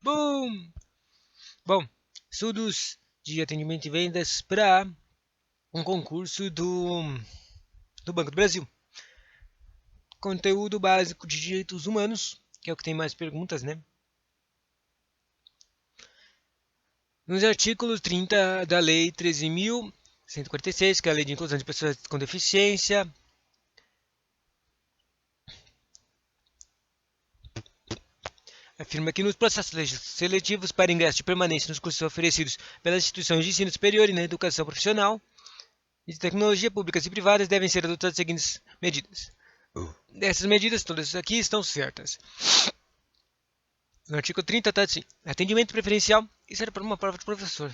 Boom! Bom, estudos de atendimento e vendas para um concurso do Banco do Brasil. Conteúdo básico de direitos humanos, que é o que tem mais perguntas, né? Nos artículos 30 da Lei 13.146, que é a Lei de Inclusão de Pessoas com Deficiência, afirma que nos processos seletivos para ingresso de permanência nos cursos oferecidos pelas instituições de ensino superior e na educação profissional e de tecnologia públicas e privadas devem ser adotadas as seguintes medidas. Essas medidas todas aqui estão certas. No artigo 30 está assim: atendimento preferencial, isso era para uma prova de professor.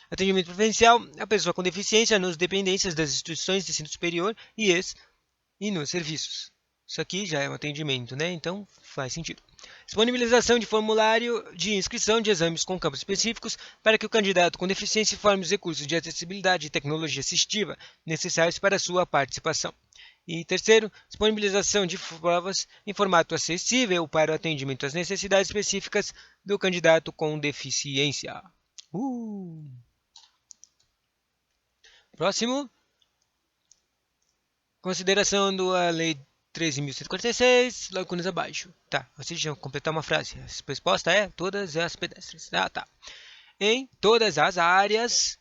Atendimento preferencial à pessoa com deficiência nas dependências das instituições de ensino superior e nos serviços. Isso aqui já é um atendimento, né? Então faz sentido. Disponibilização de formulário de inscrição de exames com campos específicos para que o candidato com deficiência informe os recursos de acessibilidade e tecnologia assistiva necessários para a sua participação. E terceiro, disponibilização de provas em formato acessível para o atendimento às necessidades específicas do candidato com deficiência. Próximo. Consideração da Lei 13.146, lacunas abaixo. Tá, vocês já completar uma frase. A resposta é todas as pedestres. Ah, tá. Em todas as áreas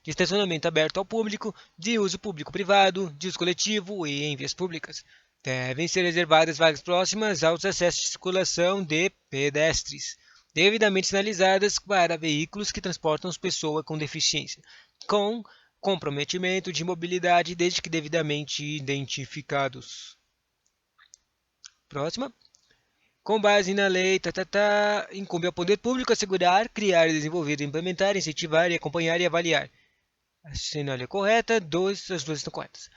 de estacionamento aberto ao público, de uso público-privado, de uso coletivo e em vias públicas, devem ser reservadas vagas próximas aos acessos de circulação de pedestres, devidamente sinalizadas para veículos que transportam pessoas com deficiência, com comprometimento de mobilidade desde que devidamente identificados. Próxima. Com base na lei, incumbe ao poder público assegurar, criar, desenvolver, implementar, incentivar e acompanhar e avaliar. A sinal é correta, as duas estão corretas.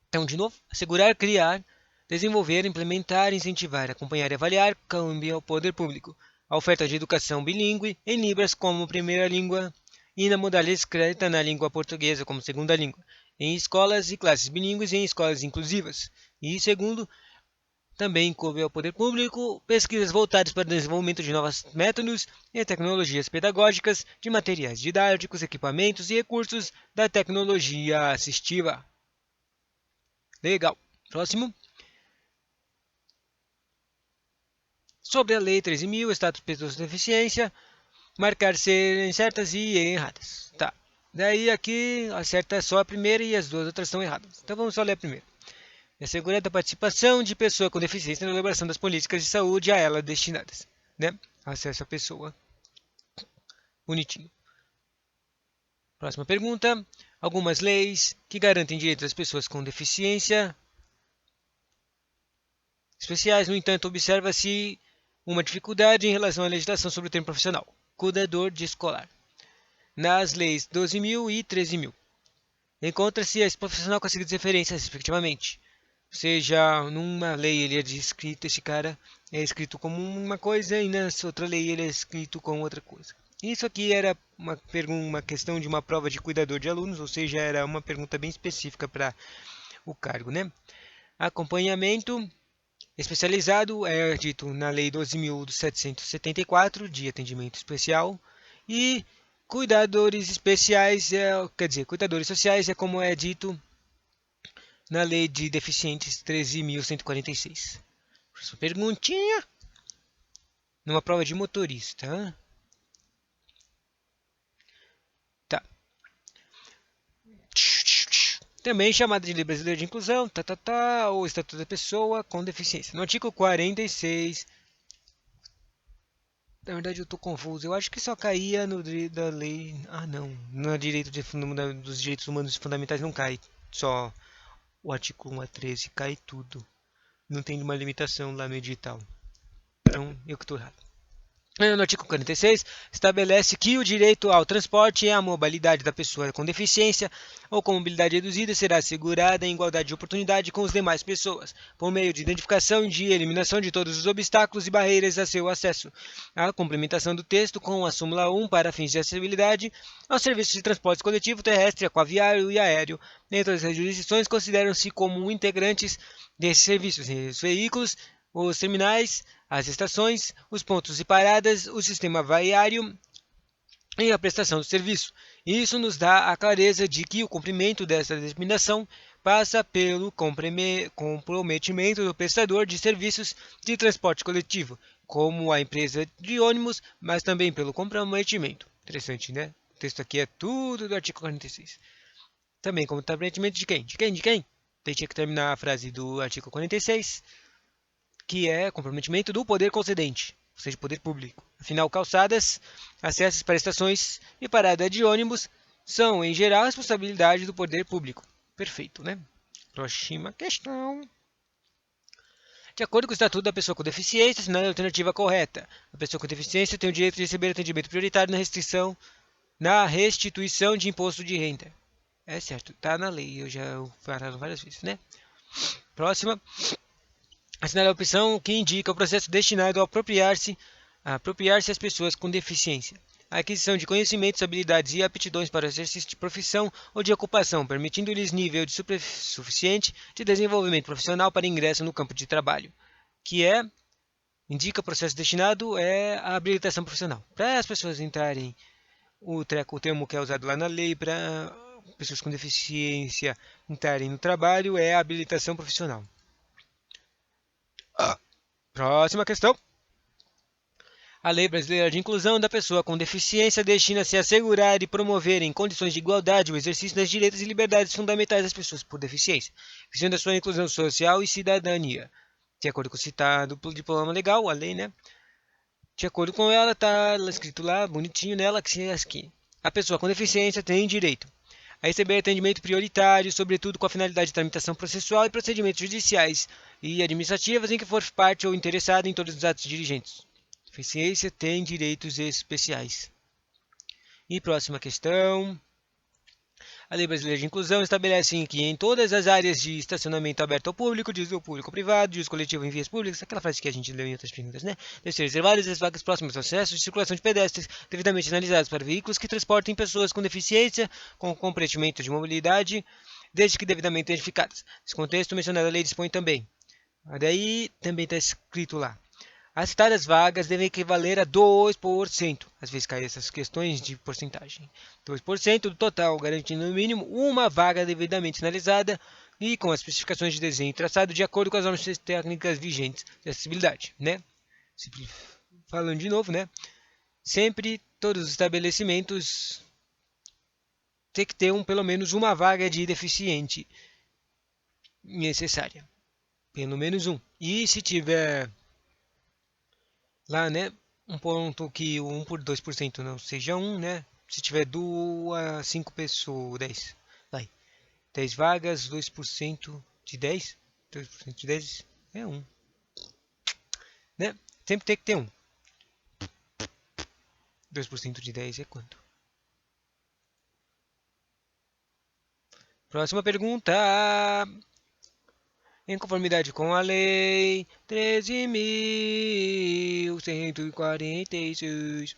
Então, de novo, assegurar, criar, desenvolver, implementar, incentivar, acompanhar e avaliar, cabe ao poder público. A oferta de educação bilíngue em Libras como primeira língua e na modalidade escrita na língua portuguesa como segunda língua, em escolas e classes bilíngues e em escolas inclusivas. E segundo, também coube ao poder público pesquisas voltadas para o desenvolvimento de novos métodos e tecnologias pedagógicas, de materiais didáticos, equipamentos e recursos da tecnologia assistiva. Legal. Próximo. Sobre a Lei 13.000, status de pessoas com deficiência, marcar serem certas e erradas. Tá. Daí aqui acerta só a primeira e as duas outras estão erradas. Então vamos só ler a primeira. Assegurar a participação de pessoa com deficiência na elaboração das políticas de saúde a ela destinadas. Né? Acesso à pessoa. Bonitinho. Próxima pergunta. Algumas leis que garantem direitos das pessoas com deficiência especiais, no entanto, observa-se uma dificuldade em relação à legislação sobre o termo profissional, cuidador de escolar. Nas leis 12.000 e 13.000, encontra-se esse profissional com as seguintes referências, respectivamente. Ou seja, numa lei ele é descrito, esse cara é escrito como uma coisa e na outra lei ele é escrito como outra coisa. Isso aqui era uma questão de uma prova de cuidador de alunos, ou seja, era uma pergunta bem específica para o cargo, né? Acompanhamento especializado é dito na Lei 12.774 de atendimento especial e cuidadores especiais, cuidadores sociais é como é dito na Lei de Deficientes 13.146. Próxima perguntinha. Numa prova de motorista. Tá. Também chamada de Lei Brasileira de Inclusão, ou Estatuto da Pessoa com Deficiência. No artigo 46. Na verdade eu tô confuso. Eu acho que só caía no da lei. Ah não. No direito dos direitos humanos fundamentais não cai. Só o artigo 1 a 13 cai tudo. Não tem uma limitação lá no edital. Então, eu que estou errado. No artigo 46, estabelece que o direito ao transporte e à mobilidade da pessoa com deficiência ou com mobilidade reduzida será assegurada em igualdade de oportunidade com as demais pessoas, por meio de identificação e de eliminação de todos os obstáculos e barreiras a seu acesso. A complementação do texto com a súmula 1 para fins de acessibilidade aos serviços de transporte coletivo terrestre, aquaviário e aéreo. Em todas as jurisdições consideram-se como integrantes desses serviços. Os veículos os terminais, as estações, os pontos de paradas, o sistema viário e a prestação do serviço. Isso nos dá a clareza de que o cumprimento dessa determinação passa pelo comprometimento do prestador de serviços de transporte coletivo, como a empresa de ônibus, mas também pelo comprometimento. Interessante, né? O texto aqui é tudo do artigo 46. Também comprometimento de quem? De quem? De quem? Daí tinha que terminar a frase do artigo 46, que é comprometimento do poder concedente, ou seja, poder público. Afinal, calçadas, acessos para estações e parada de ônibus são, em geral, responsabilidade do poder público. Perfeito, né? Próxima questão. De acordo com o Estatuto da Pessoa com Deficiência, assinale a alternativa correta. A pessoa com deficiência tem o direito de receber atendimento prioritário na restituição de imposto de renda. É certo, está na lei, eu já falei várias vezes, né? Próxima. Assinale a opção que indica o processo destinado a apropriar-se às pessoas com deficiência. A aquisição de conhecimentos, habilidades e aptidões para o exercício de profissão ou de ocupação, permitindo-lhes nível suficiente de desenvolvimento profissional para ingresso no campo de trabalho, que indica o processo destinado à habilitação profissional. Para as pessoas entrarem, o termo que é usado lá na lei para pessoas com deficiência entrarem no trabalho é a habilitação profissional. Próxima questão. A Lei Brasileira de Inclusão da Pessoa com Deficiência destina-se a assegurar e promover em condições de igualdade o exercício das direitos e liberdades fundamentais das pessoas por deficiência, visando a sua inclusão social e cidadania. De acordo com o citado diploma legal, a lei, né? De acordo com ela, está escrito lá, bonitinho nela, que a pessoa com deficiência tem direito a receber atendimento prioritário, sobretudo com a finalidade de tramitação processual e procedimentos judiciais e administrativas em que for parte ou interessado em todos os atos dirigentes. Deficiência tem direitos especiais. E próxima questão. A Lei Brasileira de Inclusão estabelece que em todas as áreas de estacionamento aberto ao público, de uso público ou privado, de uso coletivo em vias públicas, aquela frase que a gente leu em outras perguntas, né? Devem ser reservadas as vagas próximas ao acesso de circulação de pedestres, devidamente sinalizadas para veículos que transportem pessoas com deficiência, com comprometimento de mobilidade, desde que devidamente identificadas. Nesse contexto, mencionada a lei dispõe também. Daí também está escrito lá. As citadas vagas devem equivaler a 2%. Às vezes caem essas questões de porcentagem. 2% do total, garantindo no mínimo uma vaga devidamente sinalizada e com as especificações de desenho traçado de acordo com as normas técnicas vigentes de acessibilidade, né? Falando de novo, né? Sempre todos os estabelecimentos tem que ter pelo menos uma vaga de deficiente necessária. Pelo menos um. E se tiver lá, né, um ponto que o 1 por 2% não seja 1, né? Se tiver 2, 5 pessoas, 10. Vai. 10 vagas, 2% de 10. 2% de 10 é 1. Né? Sempre tem que ter 1. 2% de 10 é quanto? Próxima pergunta. Em conformidade com a Lei 13.146,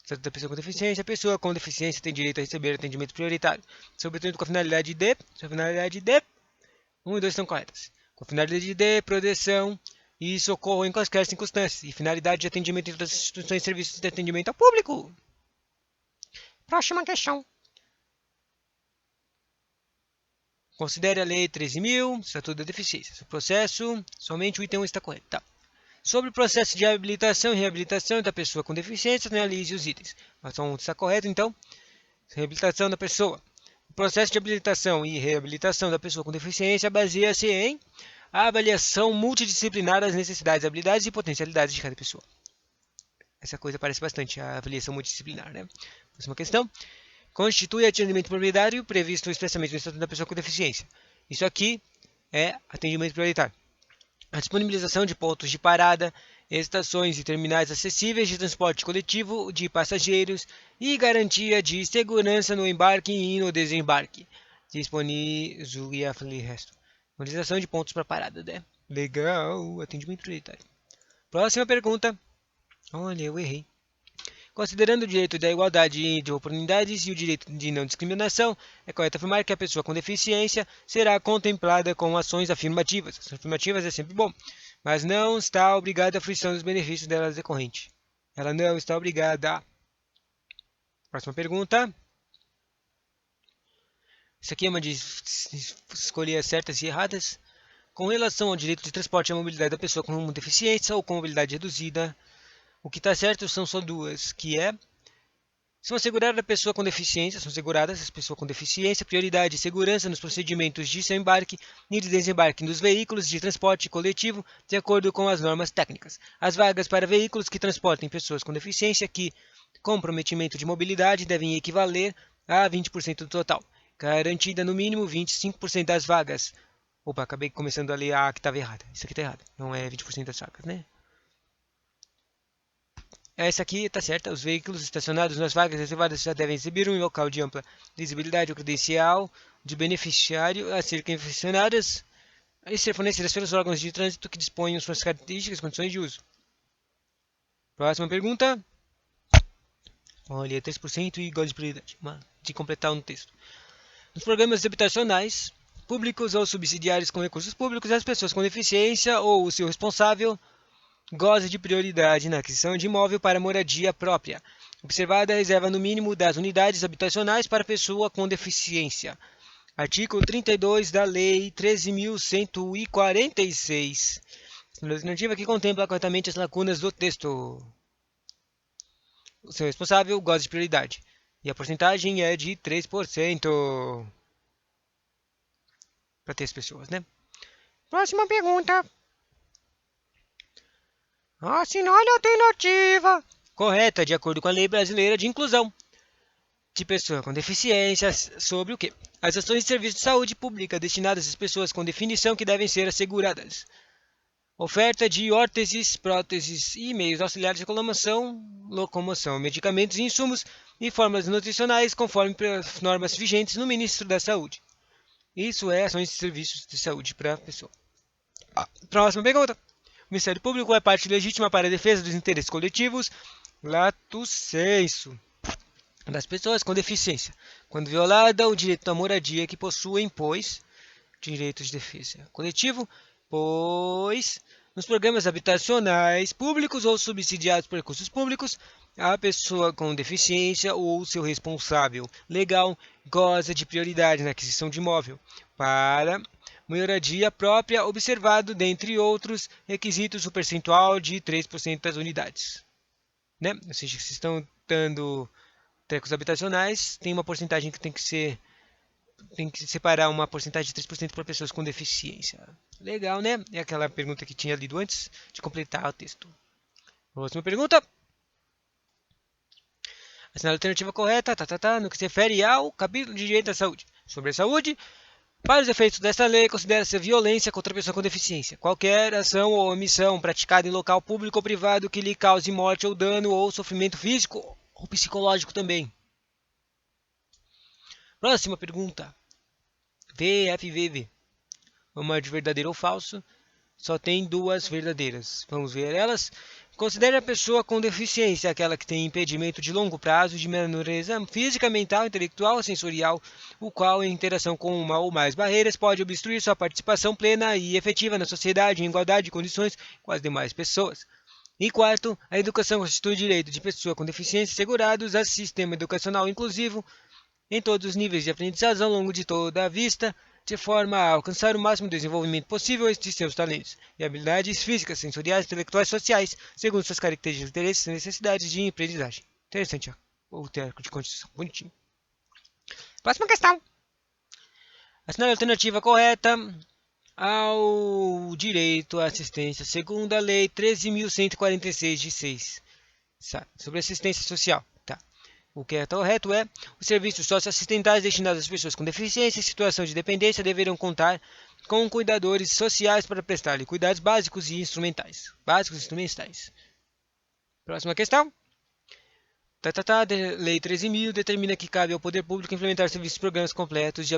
Estatuto da Pessoa com Deficiência, a pessoa com deficiência tem direito a receber atendimento prioritário, sobretudo com a finalidade de 1 e 2 estão corretas. Com a finalidade de proteção e socorro em quaisquer circunstâncias, e finalidade de atendimento das instituições e serviços de atendimento ao público. Próxima questão. Considere a Lei 13.000, Estatuto da Deficiência. O processo, somente o item 1 está correto. Tá. Sobre o processo de habilitação e reabilitação da pessoa com deficiência, analise os itens. Mas só um está correto, então. Reabilitação da pessoa. O processo de habilitação e reabilitação da pessoa com deficiência baseia-se em a avaliação multidisciplinar das necessidades, habilidades e potencialidades de cada pessoa. Essa coisa parece bastante a avaliação multidisciplinar, né? Próxima questão. Constitui atendimento prioritário previsto expressamente no Estatuto da Pessoa com Deficiência. Isso aqui é atendimento prioritário. A disponibilização de pontos de parada, estações e terminais acessíveis de transporte coletivo de passageiros e garantia de segurança no embarque e no desembarque. Disponibilização de pontos para parada, né? Legal, atendimento prioritário. Próxima pergunta. Olha, eu errei. Considerando o direito da igualdade de oportunidades e o direito de não discriminação, é correto afirmar que a pessoa com deficiência será contemplada com ações afirmativas. Ações afirmativas é sempre bom, mas não está obrigada à fruição dos benefícios delas decorrente. Ela não está obrigada. Próxima pergunta. Isso aqui é uma de escolher certas e erradas. Com relação ao direito de transporte e à mobilidade da pessoa com deficiência ou com mobilidade reduzida, o que está certo são só duas, que é: são asseguradas a pessoa com deficiência, são asseguradas as pessoas com deficiência, prioridade e segurança nos procedimentos de seu embarque e de desembarque dos veículos de transporte coletivo, de acordo com as normas técnicas. As vagas para veículos que transportem pessoas com deficiência que comprometimento de mobilidade devem equivaler a 20% do total, garantida no mínimo 25% das vagas. Opa, acabei começando a ler a que estava errada. Isso aqui está errado. Não é 20% das vagas, né? Essa aqui está certa. Os veículos estacionados nas vagas reservadas já devem exibir um local de ampla visibilidade ou credencial de beneficiário a ser confeccionadas e ser fornecidas pelos órgãos de trânsito que disponham suas características e condições de uso. Próxima pergunta. Olha, 3% e igual de prioridade. De completar no texto. Nos programas habitacionais, públicos ou subsidiários com recursos públicos, as pessoas com deficiência ou o seu responsável goza de prioridade na aquisição de imóvel para moradia própria, observada a reserva no mínimo das unidades habitacionais para pessoa com deficiência. Artigo 32 da Lei 13.146. Alternativa que contempla corretamente as lacunas do texto. O seu responsável goza de prioridade. E a porcentagem é de 3%. Para ter as pessoas, né? Próxima pergunta. Assinale a alternativa correta, de acordo com a Lei Brasileira de Inclusão de Pessoas com Deficiência, sobre o quê? As ações de serviço de saúde pública destinadas às pessoas com definição que devem ser asseguradas. Oferta de órteses, próteses e meios auxiliares de locomoção, medicamentos e insumos e fórmulas nutricionais conforme as normas vigentes no Ministério da Saúde. Isso é ações de serviços de saúde para a pessoa. Próxima pergunta. O Ministério Público é parte legítima para a defesa dos interesses coletivos, lato sensu, das pessoas com deficiência, quando violada o direito à moradia que possuem, pois, direito de defesa coletivo, pois, nos programas habitacionais públicos ou subsidiados por recursos públicos, a pessoa com deficiência ou seu responsável legal goza de prioridade na aquisição de imóvel para moradia própria, observado, dentre outros requisitos, o percentual de 3% das unidades. Né? Ou seja, se estão dando trecos habitacionais, tem uma porcentagem que tem que separar uma porcentagem de 3% para pessoas com deficiência. Legal, né? É aquela pergunta que tinha lido antes de completar o texto. Próxima pergunta. Assinale a alternativa correta, no que se refere ao capítulo de direito à saúde. Sobre a saúde, para os efeitos desta lei, considera-se violência contra a pessoa com deficiência qualquer ação ou omissão praticada em local público ou privado que lhe cause morte ou dano ou sofrimento físico ou psicológico também. Próxima pergunta. VFVV. Uma de verdadeiro ou falso. Só tem duas verdadeiras. Vamos ver elas. Considere a pessoa com deficiência aquela que tem impedimento de longo prazo de natureza física, mental, intelectual ou sensorial, o qual, em interação com uma ou mais barreiras, pode obstruir sua participação plena e efetiva na sociedade em igualdade de condições com as demais pessoas. E quarto, a educação constitui o direito de pessoa com deficiência assegurados a sistema educacional inclusivo em todos os níveis de aprendizagem ao longo de toda a vista, de forma a alcançar o máximo desenvolvimento possível de seus talentos e habilidades físicas, sensoriais, intelectuais e sociais, segundo suas características, interesses e necessidades de aprendizagem. Interessante, ó. O teórico de construção. Bonitinho. Próxima questão. Assinale a alternativa correta ao direito à assistência, segundo a Lei 13.146 de 6. Sobre assistência social. O que é correto é: os serviços socioassistentais destinados às pessoas com deficiência em situação de dependência deverão contar com cuidadores sociais para prestar-lhe cuidados básicos e instrumentais. Próxima questão. Lei 13.000 determina que cabe ao poder público implementar serviços e programas completos de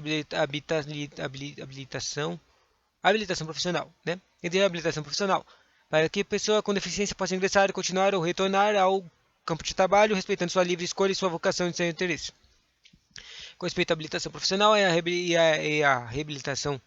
habilitação profissional, né? E de habilitação profissional, para que a pessoa com deficiência possa ingressar, continuar ou retornar ao campo de trabalho, respeitando sua livre escolha e sua vocação e seu interesse. Com respeito à habilitação profissional e a reabilitação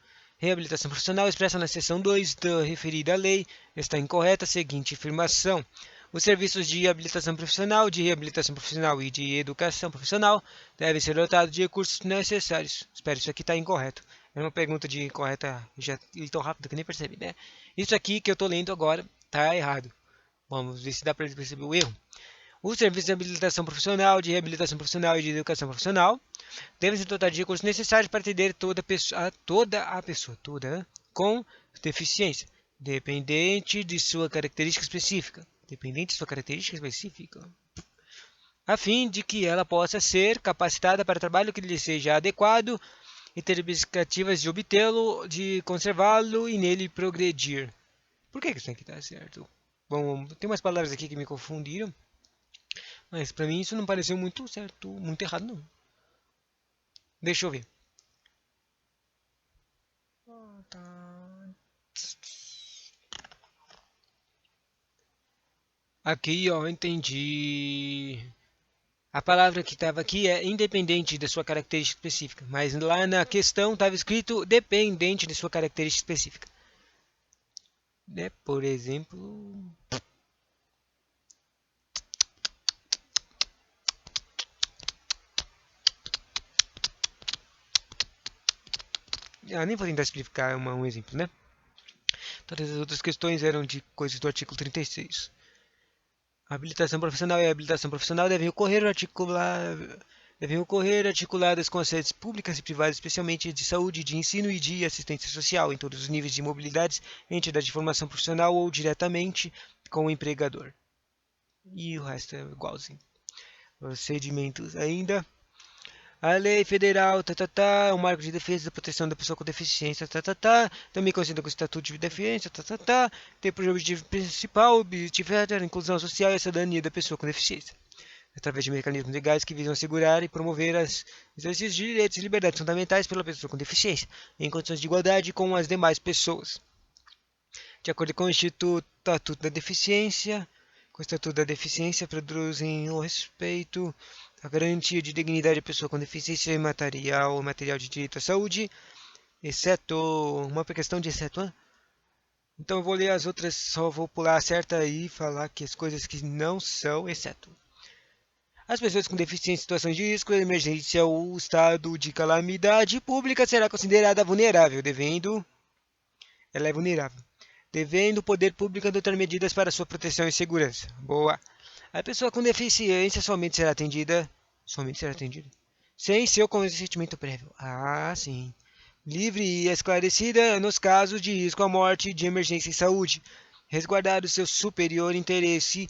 reabilitação profissional expressa na seção 2 da referida lei está incorreta a seguinte afirmação. Os serviços de habilitação profissional, de reabilitação profissional e de educação profissional devem ser dotados de recursos necessários. Espera, isso aqui está incorreto. É uma pergunta de incorreta, já li tão rápido que nem percebi, né? Isso aqui que eu estou lendo agora está errado. Vamos ver se dá para perceber o erro. Os serviços de habilitação profissional, de reabilitação profissional e de educação profissional devem se dotar de recursos necessários para atender toda a pessoa com deficiência, dependente de sua característica específica, a fim de que ela possa ser capacitada para trabalho que lhe seja adequado e ter expectativas de obtê-lo, de conservá-lo e nele progredir. Por que isso aqui está certo? Bom, tem umas palavras aqui que me confundiram, mas para mim isso não pareceu muito certo, muito errado não. Deixa eu ver. Aqui, ó, entendi. A palavra que estava aqui é independente da sua característica específica, mas lá na questão estava escrito dependente de sua característica específica. Né? Por exemplo... nem vou tentar explicar um exemplo, né? Todas as outras questões eram de coisas do artigo 36. A habilitação profissional e a habilitação profissional devem ocorrer articuladas com as redes públicas e privadas, especialmente de saúde, de ensino e de assistência social, em todos os níveis de mobilidade, entidade de formação profissional ou diretamente com o empregador. E o resto é igualzinho. Procedimentos ainda. A lei federal, é um marco de defesa e proteção da pessoa com deficiência, também conhecida como Estatuto de Deficiência, tem por objetivo principal a inclusão social e a cidadania da pessoa com deficiência, através de mecanismos legais que visam assegurar e promover os exercícios de direitos e liberdades fundamentais pela pessoa com deficiência, em condições de igualdade com as demais pessoas. De acordo com o Estatuto da Deficiência, produzem o respeito, a garantia de dignidade da pessoa com deficiência material de direito à saúde, exceto uma questão de exceto. Então eu vou ler as outras, só vou pular a certa e falar que as coisas que não são exceto. As pessoas com deficiência em situações de risco, emergência ou estado de calamidade pública será considerada vulnerável, ela é vulnerável, devendo o poder público adotar medidas para sua proteção e segurança. Boa. A pessoa com deficiência somente será atendida sem seu consentimento prévio. Sim. Livre e esclarecida nos casos de risco à morte, de emergência em saúde. Resguardado seu superior interesse,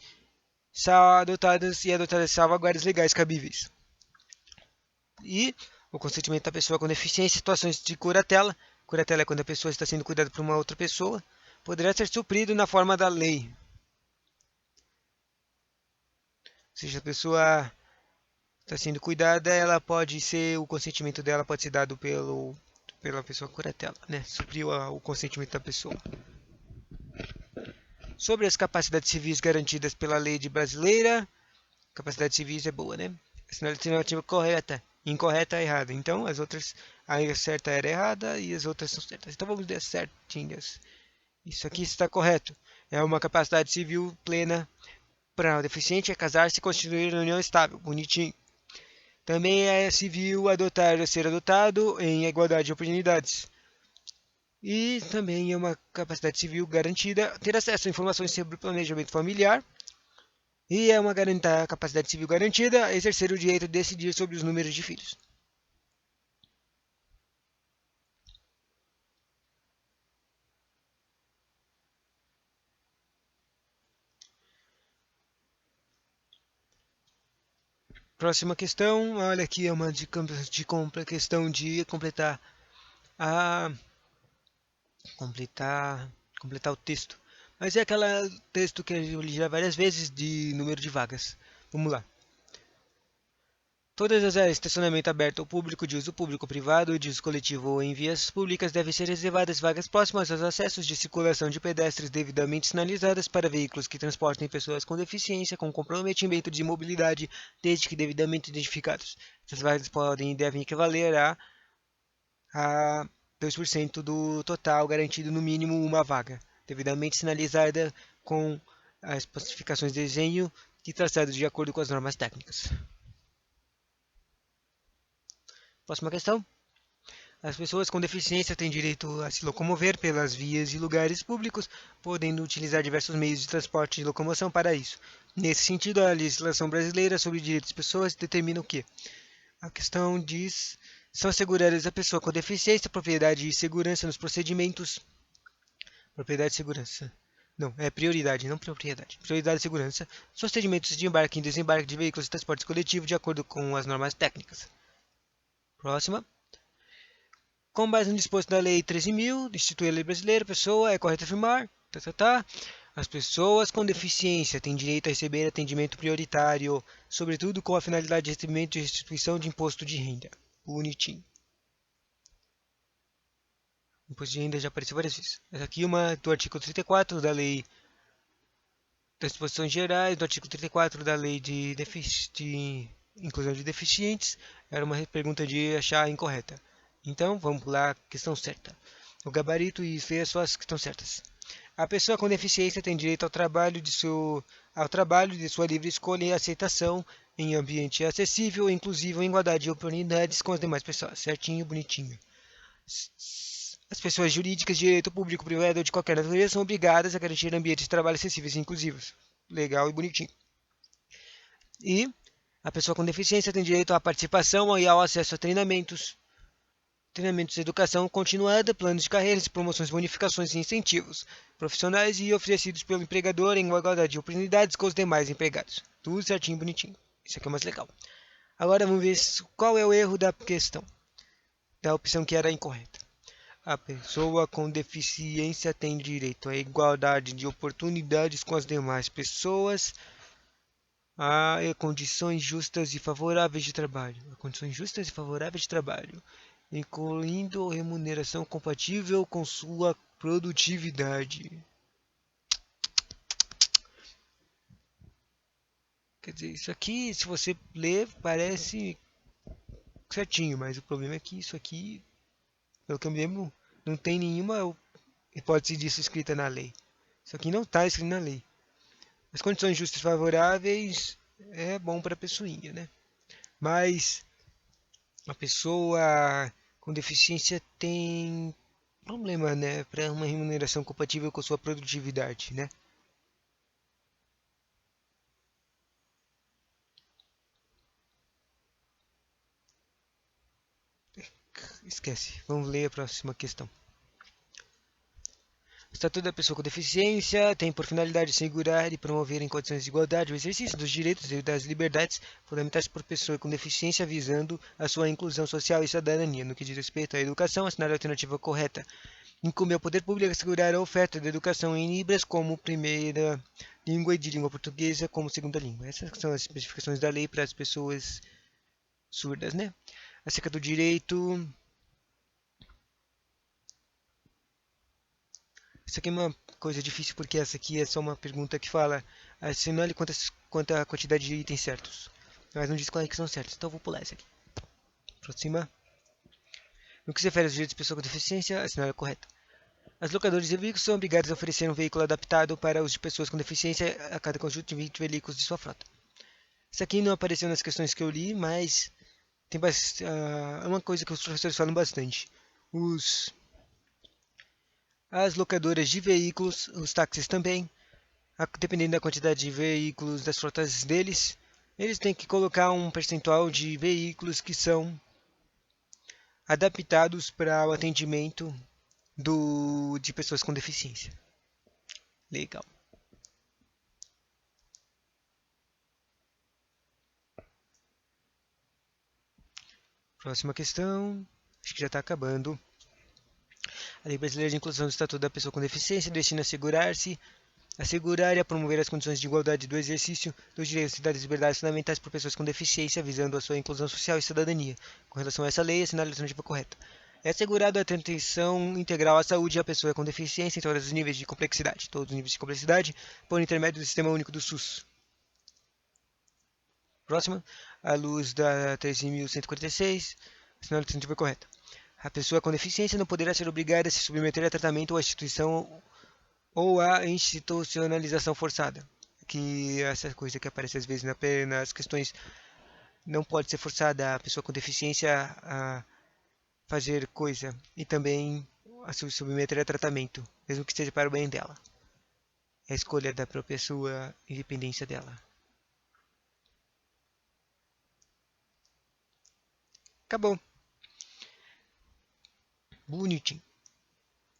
adotadas salvaguardas legais cabíveis. E o consentimento da pessoa com deficiência em situações de curatela. Curatela é quando a pessoa está sendo cuidada por uma outra pessoa. Poderá ser suprido na forma da lei. Ou seja, a pessoa está sendo cuidada, o consentimento dela pode ser dado pela pessoa curatela, né? Supriu o consentimento da pessoa. Sobre as capacidades civis garantidas pela lei brasileira, capacidade civis é boa, né? A alternativa correta, incorreta é errada. Então, as outras, a certa era errada e as outras são certas. Então, vamos ler as certinhas. Isso aqui está correto. É uma capacidade civil plena para o deficiente é casar-se e constituir uma união estável. Bonitinho. Também é civil ser adotado em igualdade de oportunidades. E também é uma capacidade civil garantida ter acesso a informações sobre o planejamento familiar. E é uma capacidade civil garantida exercer o direito de decidir sobre os números de filhos. Próxima questão, olha aqui, é uma questão de completar o texto. Mas é aquele texto que eu li já várias vezes de número de vagas. Vamos lá. Todas as áreas de estacionamento aberto ao público, de uso público ou privado, de uso coletivo ou em vias públicas devem ser reservadas vagas próximas aos acessos de circulação de pedestres devidamente sinalizadas para veículos que transportem pessoas com deficiência com comprometimento de mobilidade, desde que devidamente identificados. Essas vagas podem e devem equivaler a 2% do total, garantido no mínimo uma vaga, devidamente sinalizada com as especificações de desenho e traçados de acordo com as normas técnicas. Próxima questão. As pessoas com deficiência têm direito a se locomover pelas vias e lugares públicos, podendo utilizar diversos meios de transporte e locomoção para isso. Nesse sentido, a legislação brasileira sobre direitos das pessoas determina o que? A questão diz: são asseguradas a pessoa com deficiência, propriedade e segurança nos procedimentos. Propriedade e segurança. Não, é prioridade, não propriedade. Prioridade e segurança. Os procedimentos de embarque e desembarque de veículos e transportes coletivos de acordo com as normas técnicas. Próxima. Com base no disposto da Lei 13.000, institui a lei brasileira, pessoa, é correto afirmar. As pessoas com deficiência têm direito a receber atendimento prioritário, sobretudo com a finalidade de recebimento e restituição de imposto de renda. Bonitinho. Imposto de renda já apareceu várias vezes. Essa aqui é uma do artigo 34 da Lei das Disposições Gerais, do artigo 34 da Lei de Inclusão de Deficientes. Era uma pergunta de achar incorreta. Então, vamos pular a questão certa. O gabarito e ver só as que estão certas. A pessoa com deficiência tem direito ao trabalho de sua livre escolha e aceitação em ambiente acessível, inclusivo, em igualdade de oportunidades com as demais pessoas. Certinho, bonitinho. As pessoas jurídicas de direito público, privado ou de qualquer natureza são obrigadas a garantir ambientes de trabalho acessíveis e inclusivos. Legal e bonitinho. E a pessoa com deficiência tem direito à participação e ao acesso a treinamentos de educação continuada, planos de carreiras, promoções, bonificações e incentivos profissionais e oferecidos pelo empregador em igualdade de oportunidades com os demais empregados. Tudo certinho, bonitinho. Isso aqui é o mais legal. Agora vamos ver qual é o erro da questão, da opção que era incorreta. A pessoa com deficiência tem direito à igualdade de oportunidades com as demais pessoas, a condições justas e favoráveis de trabalho. Incluindo remuneração compatível com sua produtividade. Quer dizer, isso aqui, se você ler, parece certinho, mas o problema é que isso aqui, pelo que eu me lembro, não tem nenhuma hipótese disso escrita na lei. Isso aqui não está escrito na lei. As condições justas e favoráveis é bom para a pessoinha, né? Mas a pessoa com deficiência tem problema, né, para uma remuneração compatível com sua produtividade, né? Esquece. Vamos ler a próxima questão. O Estatuto da Pessoa com Deficiência tem por finalidade assegurar e promover em condições de igualdade o exercício dos direitos e das liberdades fundamentais por pessoa com deficiência, visando a sua inclusão social e cidadania. No que diz respeito à educação, assinar a alternativa correta. Incumbe ao poder público assegurar a oferta de educação em Libras como primeira língua e de língua portuguesa como segunda língua. Essas são as especificações da lei para as pessoas surdas, né? Acerca do direito. Isso aqui é uma coisa difícil porque essa aqui é só uma pergunta que fala assinale quanta quantidade de itens certos. Mas não diz quais que são certos, então eu vou pular essa aqui. Próxima. No que se refere aos direitos de pessoa com deficiência, assinale a correta. As locadoras de veículos são obrigadas a oferecer um veículo adaptado para os de pessoas com deficiência a cada conjunto de 20 veículos de sua frota. Isso aqui não apareceu nas questões que eu li, mas tem é uma coisa que os professores falam bastante. As locadoras de veículos, os táxis também, dependendo da quantidade de veículos das frotas deles, eles têm que colocar um percentual de veículos que são adaptados para o atendimento de pessoas com deficiência. Legal. Próxima questão. Acho que já está acabando. A Lei Brasileira de Inclusão do Estatuto da Pessoa com Deficiência destina a assegurar e a promover as condições de igualdade do exercício dos direitos e das liberdades fundamentais por pessoas com deficiência, visando a sua inclusão social e cidadania. Com relação a essa lei, assinar a alternativa correta. É assegurado a atenção integral à saúde à pessoa com deficiência em todos os níveis de complexidade. Por intermédio do Sistema Único do SUS. Próxima. À luz da 13.146, assinar a alternativa correta. A pessoa com deficiência não poderá ser obrigada a se submeter a tratamento ou a instituição ou a institucionalização forçada. Que essa coisa que aparece às vezes nas questões, não pode ser forçada a pessoa com deficiência a fazer coisa e também a se submeter a tratamento, mesmo que seja para o bem dela. É a escolha da própria pessoa, independência dela. Acabou. Bonitinho.